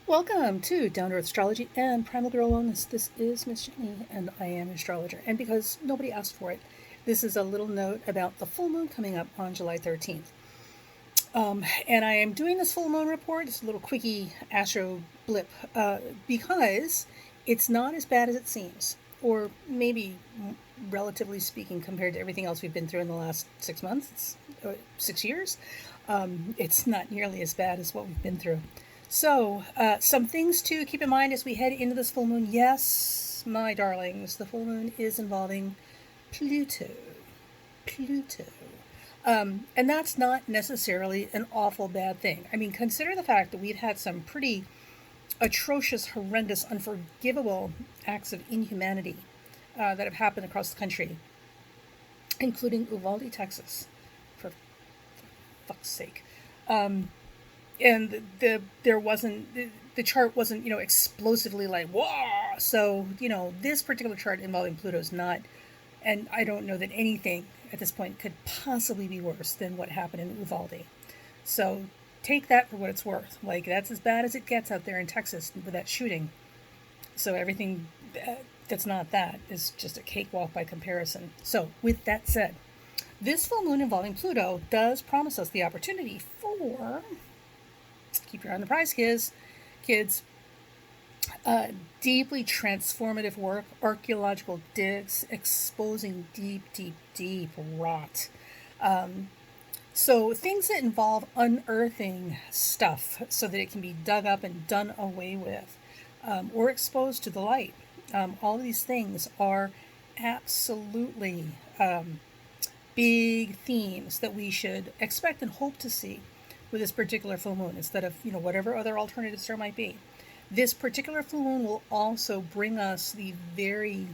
Welcome to Down to Earth Astrology and Primal Girl Wellness. This is Miss Jenny, and I am an astrologer. And because nobody asked for it, this is a little note about the full moon coming up on July 13th. And I am doing this full moon report, it's a little quickie astro blip, because it's not as bad as it seems, or maybe relatively speaking, compared to everything else we've been through in the last 6 months, 6 years. It's not nearly as bad as what we've been through. So, some things to keep in mind as we head into this full moon. Yes, my darlings, the full moon is involving Pluto. Pluto. And that's not necessarily an awful bad thing. I mean, consider the fact that we've had some pretty atrocious, horrendous, unforgivable acts of inhumanity that have happened across the country, including Uvalde, Texas, for fuck's sake. And the chart wasn't explosively like whoa. So this particular chart involving Pluto is not, and I don't know that anything at this point could possibly be worse than what happened in Uvalde. So take that for what it's worth. Like, that's as bad as it gets out there in Texas with that shooting. So everything that's not that is just a cakewalk by comparison. So with that said, this full moon involving Pluto does promise us the opportunity for, keep your eye on the prize, kids, deeply transformative work, archaeological digs, exposing deep rot. So things that involve unearthing stuff so that it can be dug up and done away with, or exposed to the light. All of these things are absolutely big themes that we should expect and hope to see with this particular full moon, instead of whatever other alternatives there might be. This particular full moon will also bring us the very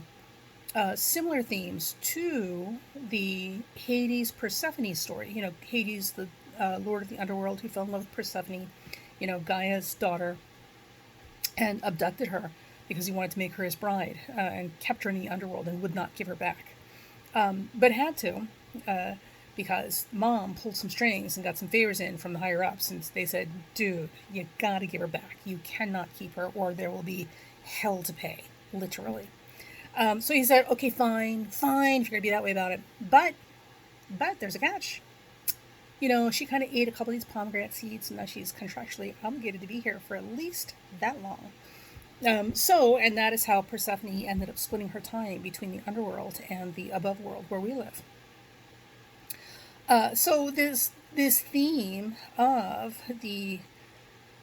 similar themes to the Hades Persephone story. Hades, the lord of the underworld, who fell in love with Persephone, Gaia's daughter, and abducted her because he wanted to make her his bride, and kept her in the underworld and would not give her back, but had to. Because mom pulled some strings and got some favors in from the higher ups, and they said, dude, you gotta give her back. You cannot keep her, or there will be hell to pay, literally. So he said, okay, fine, if you're gonna be that way about it. But there's a catch. She kind of ate a couple of these pomegranate seeds, and now she's contractually obligated to be here for at least that long. And that is how Persephone ended up splitting her time between the underworld and the above world where we live. So this theme of the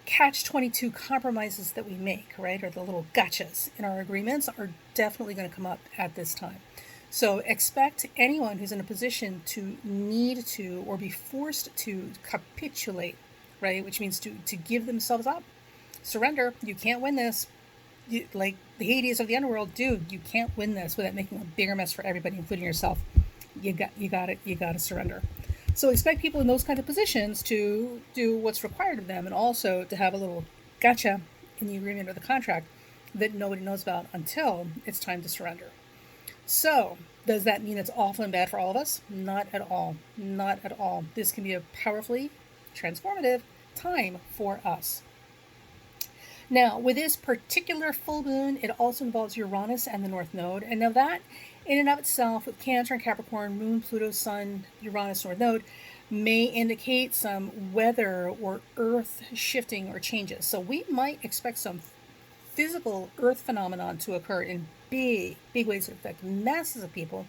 catch-22 compromises that we make, right, or the little gotchas in our agreements, are definitely going to come up at this time. So expect anyone who's in a position to need to or be forced to capitulate, right, which means to give themselves up, surrender. You can't win this. Like the Hades of the underworld, dude, you can't win this without making a bigger mess for everybody, including yourself. You got to surrender. So expect people in those kind of positions to do what's required of them, and also to have a little gotcha in the agreement or the contract that nobody knows about until it's time to surrender. So does that mean it's awful and bad for all of us? Not at all. Not at all. This can be a powerfully transformative time for us. Now, with this particular full moon, it also involves Uranus and the North Node. And now that, in and of itself, with Cancer and Capricorn, Moon, Pluto, Sun, Uranus, North Node, may indicate some weather or earth shifting or changes. So we might expect some physical earth phenomenon to occur in big ways that affect masses of people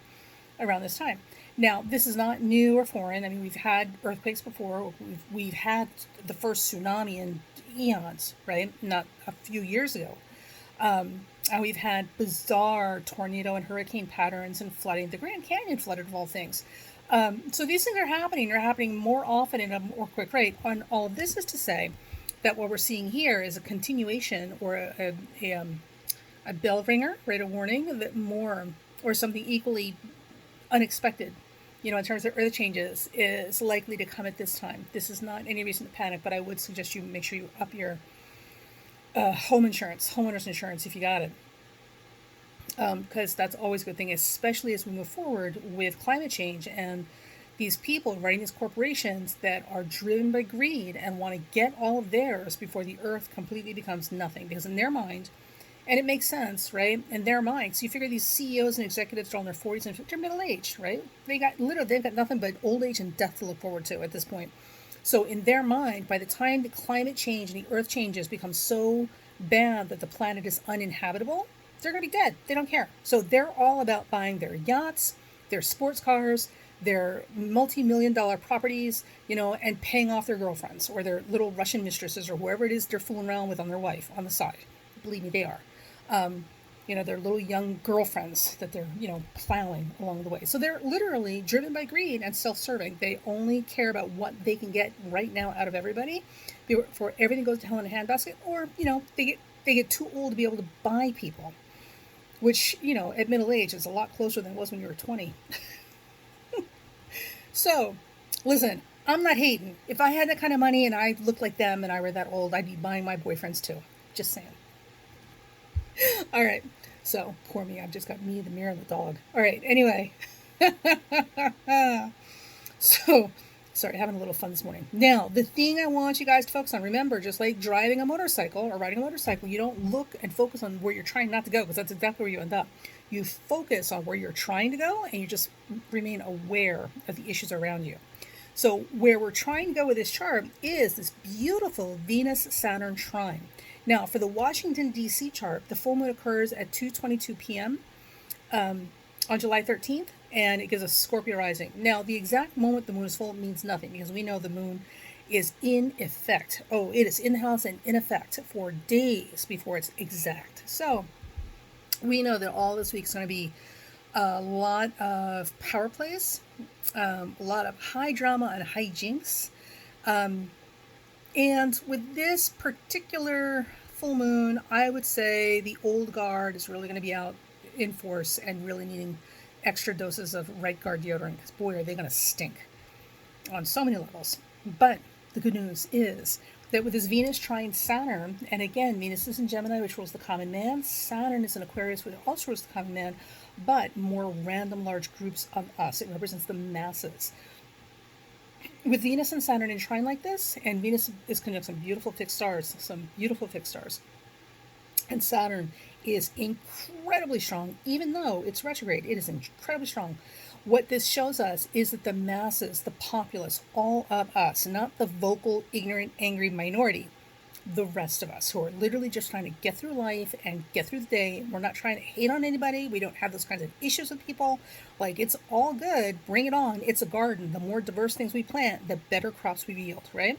around this time. Now, this is not new or foreign. I mean, we've had earthquakes before. We've had the first tsunami in eons, right? Not a few years ago. And we've had bizarre tornado and hurricane patterns and flooding. The Grand Canyon flooded, of all things. So these things are happening more often in a more quick rate. And all of this is to say that what we're seeing here is a continuation, or a bell ringer, right? A warning that more, or something equally unexpected, in terms of earth changes, is likely to come at this time. This is not any reason to panic, but I would suggest you make sure you up your homeowners insurance, if you got it. Because that's always a good thing, especially as we move forward with climate change and these people running these corporations that are driven by greed and want to get all of theirs before the earth completely becomes nothing. Because in their mind, and it makes sense, right? In their minds, you figure these CEOs and executives are in their 40s and 50s, they're middle aged, right? They've got nothing but old age and death to look forward to at this point. So in their mind, by the time the climate change and the earth changes become so bad that the planet is uninhabitable, they're going to be dead. They don't care. So they're all about buying their yachts, their sports cars, their multi-million dollar properties, and paying off their girlfriends or their little Russian mistresses or whoever it is they're fooling around with on their wife on the side. Believe me, they are. Their little young girlfriends that they're, plowing along the way. So they're literally driven by greed and self-serving. They only care about what they can get right now out of everybody before everything goes to hell in a handbasket, or, they get too old to be able to buy people, which, at middle age is a lot closer than it was when you were 20. So, listen, I'm not hating. If I had that kind of money and I looked like them and I were that old, I'd be buying my boyfriends too. Just saying. All right. So, poor me. I've just got me, the mirror, and the dog. All right. Anyway. So, sorry, having a little fun this morning. Now, the thing I want you guys to focus on, remember, just like driving a motorcycle or riding a motorcycle, you don't look and focus on where you're trying not to go, because that's exactly where you end up. You focus on where you're trying to go, and you just remain aware of the issues around you. So where we're trying to go with this chart is this beautiful Venus-Saturn trine. Now, for the Washington, D.C. chart, the full moon occurs at 2:22 p.m. On July 13th, and it gives us Scorpio rising. Now, the exact moment the moon is full means nothing, because we know the moon is in effect. Oh, it is in the house and in effect for days before it's exact. So we know that all this week is going to be a lot of power plays, a lot of high drama and high jinks. And with this particular full moon, I would say the old guard is really going to be out in force and really needing extra doses of right guard deodorant, because boy, are they going to stink on so many levels. But the good news is that with this Venus trine Saturn, and again, Venus is in Gemini, which rules the common man. Saturn is in Aquarius, which also rules the common man, but more random large groups of us. It represents the masses. With Venus and Saturn in trine like this, and Venus is conjunct some beautiful fixed stars, and Saturn is incredibly strong, even though it's retrograde. It is incredibly strong. What this shows us is that the masses, the populace, all of us, not the vocal, ignorant, angry minority, the rest of us who are literally just trying to get through life and get through the day. We're not trying to hate on anybody. We don't have those kinds of issues with people. Like, it's all good. Bring it on. It's a garden. The more diverse things we plant, the better crops we yield, right?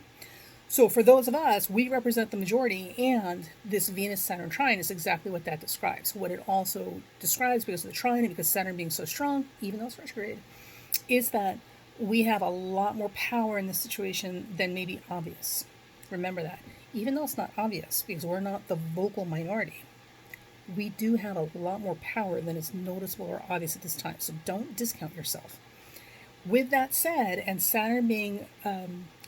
So for those of us, we represent the majority, and this Venus-Saturn trine is exactly what that describes. What it also describes, because of the trine and because Saturn being so strong, even though it's retrograde, is that we have a lot more power in this situation than may be obvious. Remember that. Even though it's not obvious, because we're not the vocal minority, we do have a lot more power than is noticeable or obvious at this time. So don't discount yourself. With that said, and Saturn being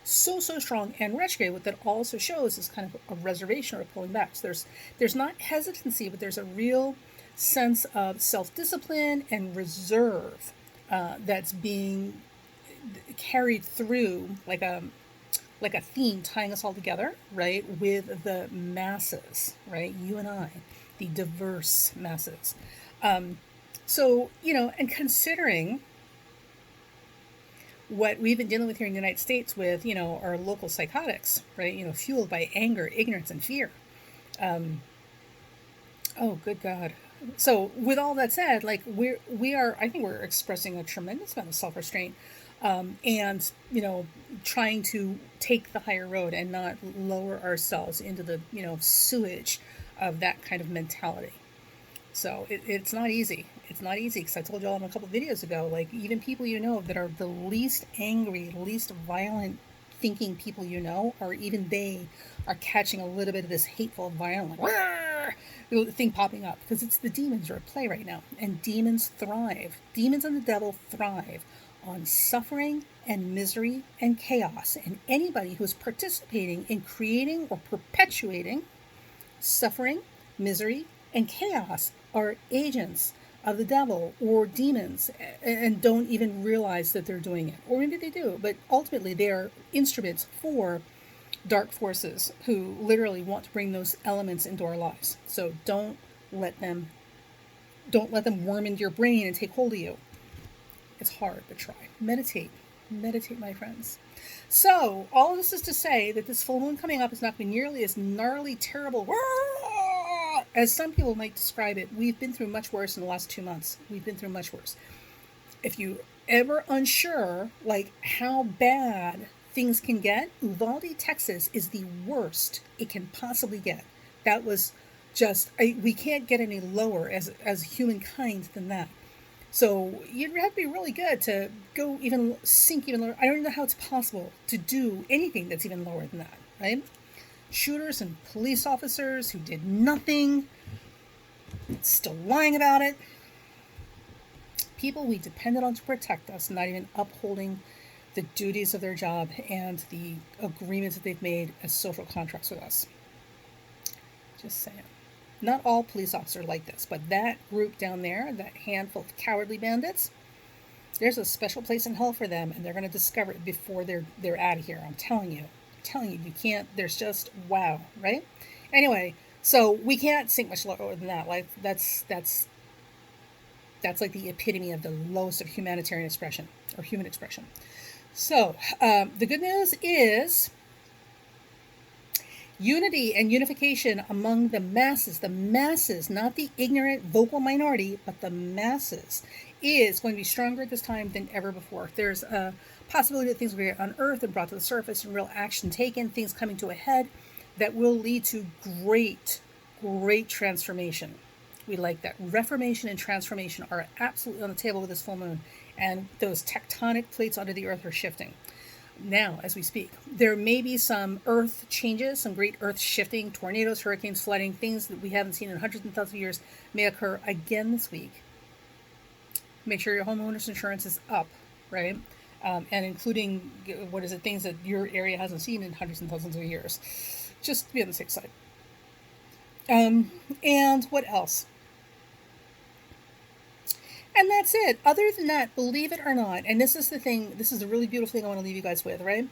so strong and retrograde, what that also shows is kind of a reservation or a pulling back. So there's not hesitancy, but there's a real sense of self-discipline and reserve that's being carried through like a theme tying us all together, right, with the masses, right, you and I, the diverse masses. So, and considering what we've been dealing with here in the United States with, our local psychotics, right, fueled by anger, ignorance, and fear. Oh, good God. So with all that said, like I think we're expressing a tremendous amount of self-restraint, and, trying to take the higher road and not lower ourselves into the, sewage of that kind of mentality. So it's not easy. It's not easy, because I told you all in a couple of videos ago, like, even people that are the least angry, least violent thinking people or even they are catching a little bit of this hateful, violent thing popping up, because it's the demons are at play right now. And demons thrive. Demons and the devil thrive on suffering and misery and chaos. And anybody who is participating in creating or perpetuating suffering, misery, and chaos are agents of the devil or demons and don't even realize that they're doing it. Or maybe they do, but ultimately they are instruments for dark forces who literally want to bring those elements into our lives. So let them don't let them worm into your brain and take hold of you. It's hard, but try. Meditate. Meditate, my friends. So, all of this is to say that this full moon coming up is not going to be nearly as gnarly, terrible as some people might describe it. We've been through much worse in the last 2 months. We've been through much worse. If you ever unsure, like, how bad things can get, Uvalde, Texas is the worst it can possibly get. That was just, we can't get any lower as humankind than that. So you'd have to be really good to go sink even lower. I don't even know how it's possible to do anything that's even lower than that, right? Shooters and police officers who did nothing, still lying about it. People we depended on to protect us, not even upholding the duties of their job and the agreements that they've made as social contracts with us. Just saying. Not all police officers are like this, but that group down there, that handful of cowardly bandits, there's a special place in hell for them, and they're going to discover it before they're out of here. I'm telling you, you can't. There's just wow, right? Anyway, so we can't sink much lower than that. Like that's like the epitome of the lowest of humanitarian expression or human expression. So the good news is unity and unification among the masses, not the ignorant vocal minority, but the masses, is going to be stronger at this time than ever before. There's a possibility that things will get unearthed and brought to the surface and real action taken, things coming to a head that will lead to great transformation. We like that. Reformation and transformation are absolutely on the table with this full moon, and those tectonic plates under the earth are shifting. Now, as we speak, there may be some earth changes, some great earth shifting, tornadoes, hurricanes, flooding, things that we haven't seen in hundreds and thousands of years may occur again this week. Make sure your homeowner's insurance is up, right? And including, things that your area hasn't seen in hundreds and thousands of years. Just to be on the safe side. And what else? And that's it. Other than that, believe it or not, and this is the thing, this is a really beautiful thing I want to leave you guys with, right?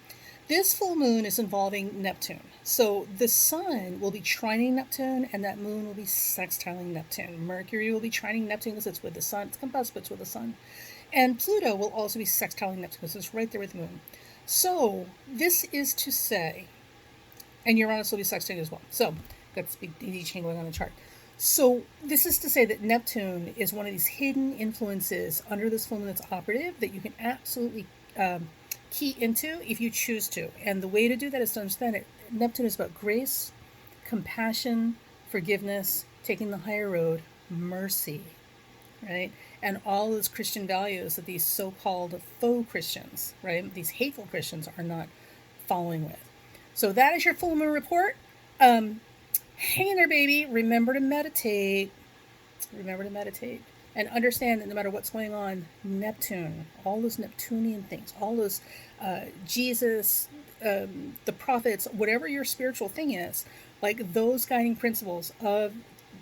This full moon is involving Neptune. So the sun will be trining Neptune, and that moon will be sextiling Neptune. Mercury will be trining Neptune because it's with the sun. It's combustible, it's with the sun. And Pluto will also be sextiling Neptune because it's right there with the moon. So this is to say, and Uranus will be sextiling as well. So that's a big daisy chain going on the chart. So this is to say that Neptune is one of these hidden influences under this full moon that's operative that you can absolutely key into if you choose to. And the way to do that is to understand it. Neptune is about grace, compassion, forgiveness, taking the higher road, mercy, right? And all those Christian values that these so-called faux Christians, right, these hateful Christians are not following with. So that is your full moon report. Hang in there, baby. Remember to meditate. And understand that no matter what's going on, Neptune, all those Neptunian things, all those Jesus, the prophets, whatever your spiritual thing is, like those guiding principles of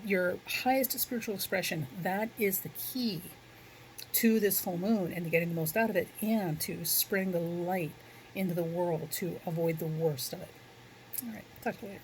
your highest spiritual expression, that is the key to this full moon and to getting the most out of it and to spreading the light into the world to avoid the worst of it. All right, talk to you later.